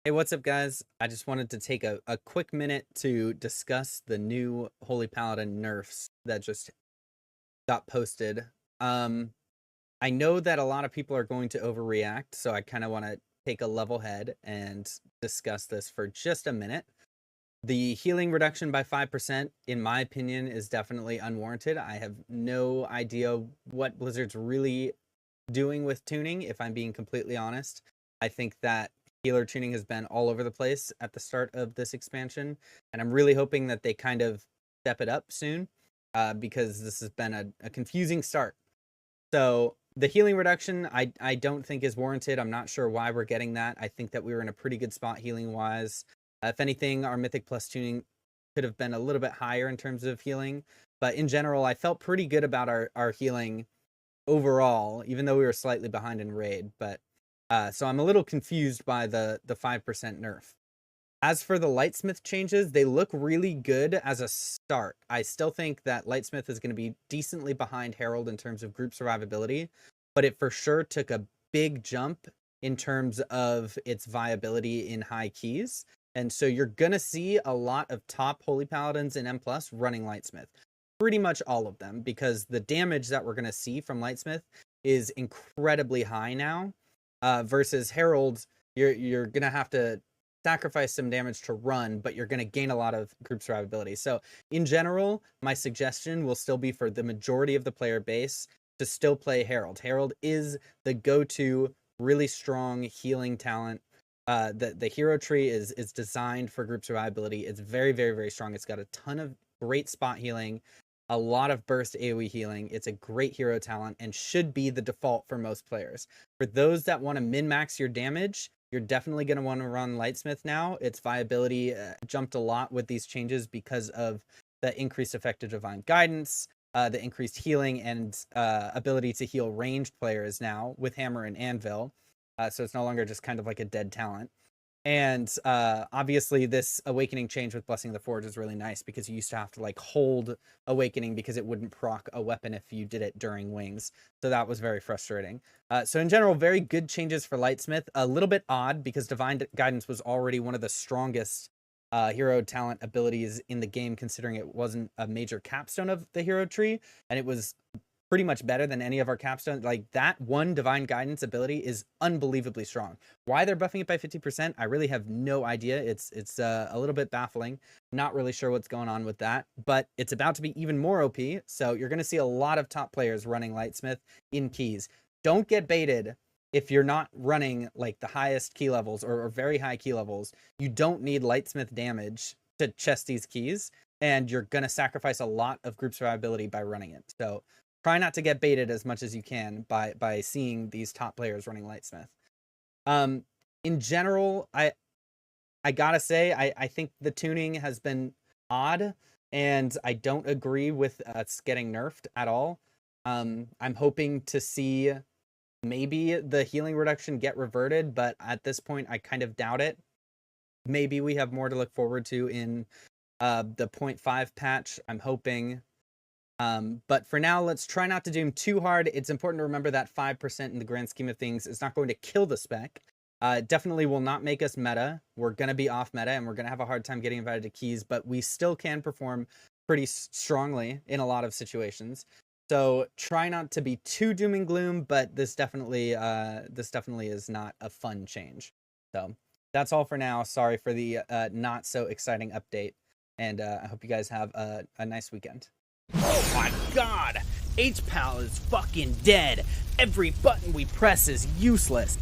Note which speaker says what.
Speaker 1: Hey, what's up, guys? I just wanted to take a quick minute to discuss the new Holy Paladin nerfs that just got posted. Um, I know that a lot of people are going to overreact, so I kind of want to take a level head and discuss this for just a minute. The healing reduction by 5%, in my opinion, is definitely unwarranted. I have no idea what Blizzard's really doing with tuning, if I'm being completely honest. I think that healer tuning has been all over the place at the start of this expansion, and I'm really hoping that they kind of step it up soon, because this has been a confusing start. So the healing reduction, I don't think is warranted. I'm not sure why we're getting that. I think that we were in a pretty good spot healing wise. If anything, our Mythic Plus tuning could have been a little bit higher in terms of healing, but in general, I felt pretty good about our healing overall, even though we were slightly behind in raid. But so I'm a little confused by the 5% nerf. As for the Lightsmith changes, they look really good as a start. I still think that Lightsmith is going to be decently behind Herald in terms of group survivability, but it for sure took a big jump in terms of its viability in high keys. And so you're going to see a lot of top Holy Paladins in M+ running Lightsmith. Pretty much all of them, because the damage that we're going to see from Lightsmith is incredibly high now, versus Herald. You're going to have to sacrifice some damage to run, but you're going to gain a lot of group survivability. So in general, my suggestion will still be for the majority of the player base to still play Herald. Herald is the go-to really strong healing talent. The hero tree is designed for group survivability. It's very, very, very strong. It's got a ton of great spot healing, a lot of burst AoE healing. It's a great hero talent and should be the default for most players. For those that want to min-max your damage, you're definitely going to want to run Lightsmith now. Its viability jumped a lot with these changes because of the increased effective divine guidance, the increased healing, and ability to heal ranged players now with hammer and anvil. So it's no longer just kind of like a dead talent. And obviously this awakening change with Blessing of the Forge is really nice, because you used to have to like hold awakening because it wouldn't proc a weapon if you did it during wings. So that was very frustrating. So in general, very good changes for Lightsmith. A little bit odd because Divine Guidance was already one of the strongest hero talent abilities in the game, considering it wasn't a major capstone of the hero tree, and it was pretty much better than any of our capstones. Like, that one Divine Guidance ability is unbelievably strong. Why they're buffing it by 50%, I really have no idea. It's a little bit baffling. Not really sure what's going on with that, but it's about to be even more OP, so you're going to see a lot of top players running Lightsmith in keys. Don't get baited if you're not running like the highest key levels or very high key levels. You don't need Lightsmith damage to chest these keys, and you're going to sacrifice a lot of group survivability by running it. So try not to get baited as much as you can by seeing these top players running Lightsmith. In general, I gotta say, I think the tuning has been odd, and I don't agree with it's getting nerfed at all. I'm hoping to see maybe the healing reduction get reverted, but at this point, I kind of doubt it. Maybe we have more to look forward to in the 0.5 patch. I'm hoping. But for now, let's try not to doom too hard. It's important to remember that 5% in the grand scheme of things is not going to kill the spec. It definitely will not make us meta. We're going to be off meta, and we're going to have a hard time getting invited to keys, but we still can perform pretty strongly in a lot of situations. So try not to be too doom and gloom, but this definitely is not a fun change. So that's all for now. Sorry for the not so exciting update, and I hope you guys have a nice weekend.
Speaker 2: Oh my god! H-Pal is fucking dead! Every button we press is useless!